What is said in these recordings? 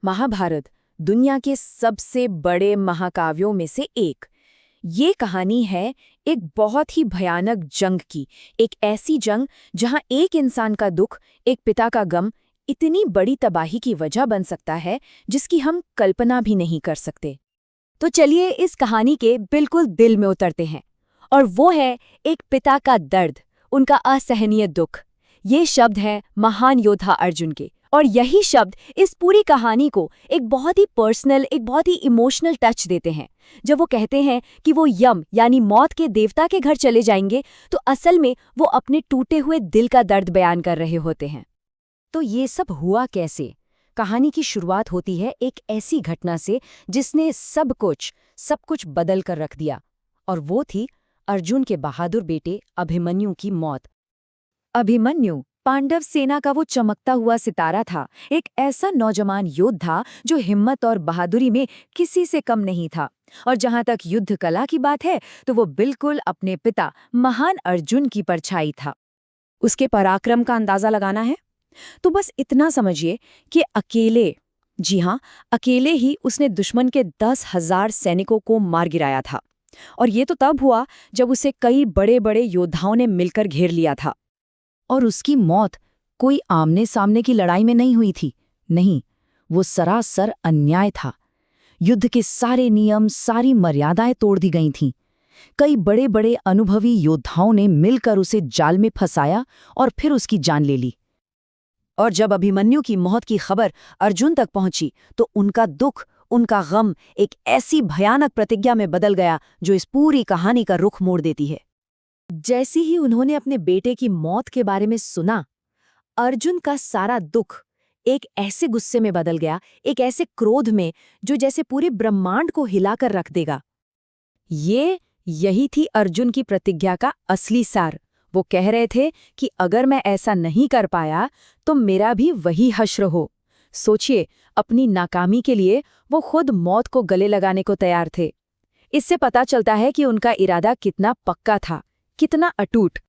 महाभारत दुनिया के सबसे बड़े महाकाव्यों में से एक। ये कहानी है एक बहुत ही भयानक जंग की। एक ऐसी जंग जहां एक इंसान का दुख, एक पिता का गम इतनी बड़ी तबाही की वजह बन सकता है जिसकी हम कल्पना भी नहीं कर सकते। तो चलिए इस कहानी के बिल्कुल दिल में उतरते हैं, और वो है एक पिता का दर्द, उनका असहनीय दुख। ये शब्द हैं महान योद्धा अर्जुन के, और यही शब्द इस पूरी कहानी को एक बहुत ही पर्सनल, एक बहुत ही इमोशनल टच देते हैं। जब वो कहते हैं कि वो यम यानी मौत के देवता के घर चले जाएंगे, तो असल में वो अपने टूटे हुए दिल का दर्द बयान कर रहे होते हैं। तो ये सब हुआ कैसे? कहानी की शुरुआत होती है एक ऐसी घटना से जिसने सब कुछ बदल कर रख दिया, और वो थी अर्जुन के बहादुर बेटे अभिमन्यु की मौत। अभिमन्यु पांडव सेना का वो चमकता हुआ सितारा था, एक ऐसा नौजवान योद्धा जो हिम्मत और बहादुरी में किसी से कम नहीं था। और जहां तक युद्ध कला की बात है, तो वो बिल्कुल अपने पिता महान अर्जुन की परछाई था। उसके पराक्रम का अंदाजा लगाना है तो बस इतना समझिए कि अकेले, जी हाँ, अकेले ही उसने दुश्मन के 10,000 सैनिकों को मार गिराया था। और ये तो तब हुआ जब उसे कई बड़े बड़े योद्धाओं ने मिलकर घेर लिया था। और उसकी मौत कोई आमने सामने की लड़ाई में नहीं हुई थी, नहीं, वो सरासर अन्याय था। युद्ध के सारे नियम, सारी मर्यादाएं तोड़ दी गई थीं। कई बड़े बड़े अनुभवी योद्धाओं ने मिलकर उसे जाल में फंसाया और फिर उसकी जान ले ली। और जब अभिमन्यु की मौत की खबर अर्जुन तक पहुंची, तो उनका दुख, उनका गम एक ऐसी भयानक प्रतिज्ञा में बदल गया जो इस पूरी कहानी का रुख मोड़ देती है। जैसे ही उन्होंने अपने बेटे की मौत के बारे में सुना, अर्जुन का सारा दुख एक ऐसे गुस्से में बदल गया, एक ऐसे क्रोध में जो जैसे पूरे ब्रह्मांड को हिलाकर रख देगा। यही थी अर्जुन की प्रतिज्ञा का असली सार। वो कह रहे थे कि अगर मैं ऐसा नहीं कर पाया तो मेरा भी वही हश्र हो। सोचिए, अपनी नाकामी के लिए वो खुद मौत को गले लगाने को तैयार थे। इससे पता चलता है कि उनका इरादा कितना पक्का था, कितना अटूट।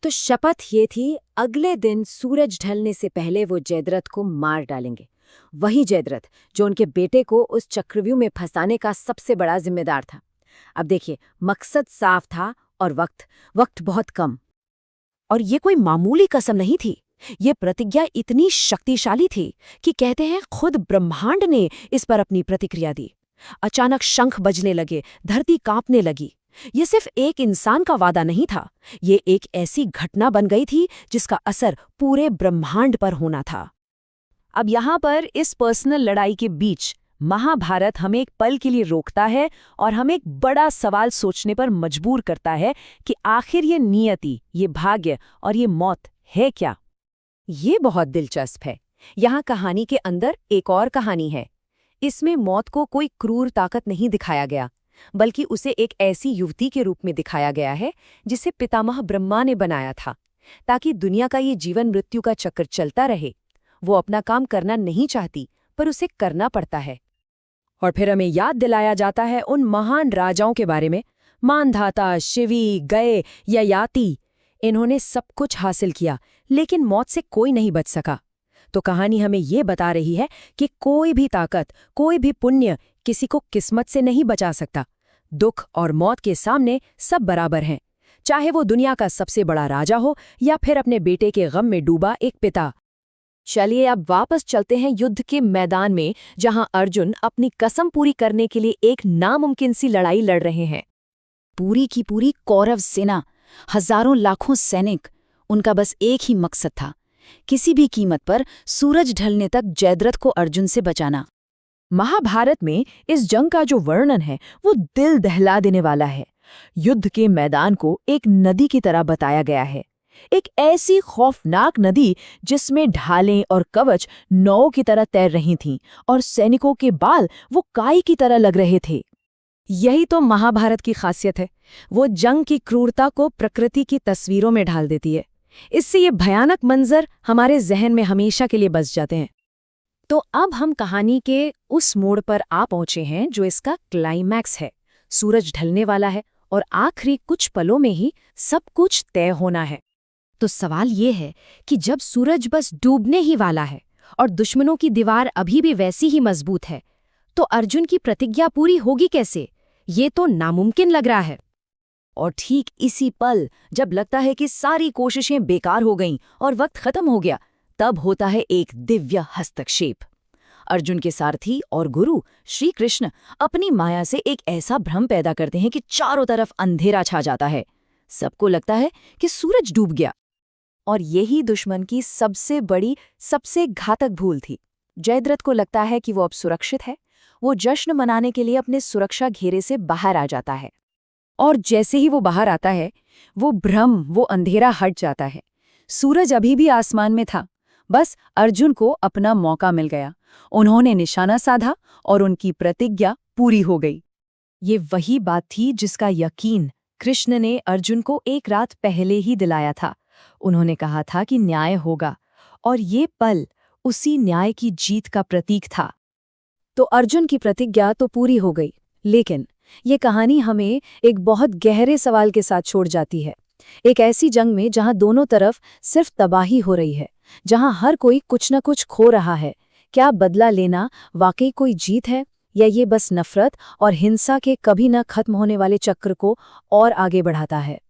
तो शपथ ये थी, अगले दिन सूरज ढलने से पहले वो जयद्रथ को मार डालेंगे। वही जयद्रथ जो उनके बेटे को उस चक्रव्यूह में फंसाने का सबसे बड़ा जिम्मेदार था। अब देखिए, मकसद साफ था और वक्त बहुत कम। और ये कोई मामूली कसम नहीं थी। ये प्रतिज्ञा इतनी शक्तिशाली थी कि कहते हैं खुद ब्रह्मांड ने इस पर अपनी प्रतिक्रिया दी। अचानक शंख बजने लगे, धरती कांपने लगी। ये सिर्फ एक इंसान का वादा नहीं था, ये एक ऐसी घटना बन गई थी जिसका असर पूरे ब्रह्मांड पर होना था। अब यहाँ पर इस पर्सनल लड़ाई के बीच महाभारत हमें एक पल के लिए रोकता है और हमें एक बड़ा सवाल सोचने पर मजबूर करता है कि आखिर ये नियति, ये भाग्य और ये मौत है क्या? ये बहुत दिलचस्प है। यहाँ कहानी के अंदर एक और कहानी है। इसमें मौत को कोई क्रूर ताकत नहीं दिखाया गया, बल्कि उसे एक ऐसी युवती के रूप में दिखाया गया है जिसे पितामह ब्रह्मा ने बनाया था, ताकि दुनिया का ये जीवन मृत्यु का चक्र चलता रहे। वो अपना काम करना नहीं चाहती, पर उसे करना पड़ता है। और फिर हमें याद दिलाया जाता है उन महान राजाओं के बारे में, मानधाता, शिवी, गए, ययाति। इन्होंने सब कुछ हासिल किया, लेकिन मौत से कोई नहीं बच सका। तो कहानी हमें ये बता रही है कि कोई भी ताकत, कोई भी पुण्य किसी को किस्मत से नहीं बचा सकता। दुख और मौत के सामने सब बराबर हैं, चाहे वो दुनिया का सबसे बड़ा राजा हो या फिर अपने बेटे के गम में डूबा एक पिता। चलिए अब वापस चलते हैं युद्ध के मैदान में, जहां अर्जुन अपनी कसम पूरी करने के लिए एक नामुमकिन सी लड़ाई लड़ रहे हैं। पूरी की पूरी कौरव सेना, हजारों लाखों सैनिक, उनका बस एक ही मकसद था, किसी भी कीमत पर सूरज ढलने तक जयद्रथ को अर्जुन से बचाना। महाभारत में इस जंग का जो वर्णन है वो दिल दहला देने वाला है। युद्ध के मैदान को एक नदी की तरह बताया गया है, एक ऐसी खौफनाक नदी जिसमें ढालें और कवच नाव की तरह तैर रही थीं और सैनिकों के बाल वो काई की तरह लग रहे थे। यही तो महाभारत की खासियत है, वो जंग की क्रूरता को प्रकृति की तस्वीरों में ढाल देती है। इससे ये भयानक मंजर हमारे जहन में हमेशा के लिए बस जाते हैं। तो अब हम कहानी के उस मोड़ पर आ पहुंचे हैं जो इसका क्लाइमैक्स है। सूरज ढलने वाला है और आखिरी कुछ पलों में ही सब कुछ तय होना है। तो सवाल ये है कि जब सूरज बस डूबने ही वाला है और दुश्मनों की दीवार अभी भी वैसी ही मजबूत है। तो अर्जुन की प्रतिज्ञा पूरी होगी कैसे? ये तो नामुमकिन लग रहा है। और ठीक इसी पल, जब लगता है कि सारी कोशिशें बेकार हो गईं और वक्त खत्म हो गया, तब होता है एक दिव्य हस्तक्षेप। अर्जुन के सारथी और गुरु श्री कृष्ण अपनी माया से एक ऐसा भ्रम पैदा करते हैं कि चारों तरफ अंधेरा छा जाता है। सबको लगता है कि सूरज डूब गया। और यही दुश्मन की सबसे बड़ी, सबसे घातक भूल थी। जयद्रथ को लगता है कि वो अब सुरक्षित है। वो जश्न मनाने के लिए अपने सुरक्षा घेरे से बाहर आ जाता है। और जैसे ही वो बाहर आता है, वो भ्रम, वो अंधेरा हट जाता है। सूरज अभी भी आसमान में था। बस अर्जुन को अपना मौका मिल गया। उन्होंने निशाना साधा और उनकी प्रतिज्ञा पूरी हो गई। ये वही बात थी जिसका यकीन कृष्ण ने अर्जुन को एक रात पहले ही दिलाया था। उन्होंने कहा था कि न्याय होगा, और ये पल उसी न्याय की जीत का प्रतीक था। तो अर्जुन की प्रतिज्ञा तो पूरी हो गई, लेकिन ये कहानी हमें एक बहुत गहरे सवाल के साथ छोड़ जाती है। एक ऐसी जंग में जहां दोनों तरफ सिर्फ तबाही हो रही है, जहां हर कोई कुछ न कुछ खो रहा है, क्या बदला लेना वाकई कोई जीत है, या ये बस नफरत और हिंसा के कभी न खत्म होने वाले चक्र को और आगे बढ़ाता है?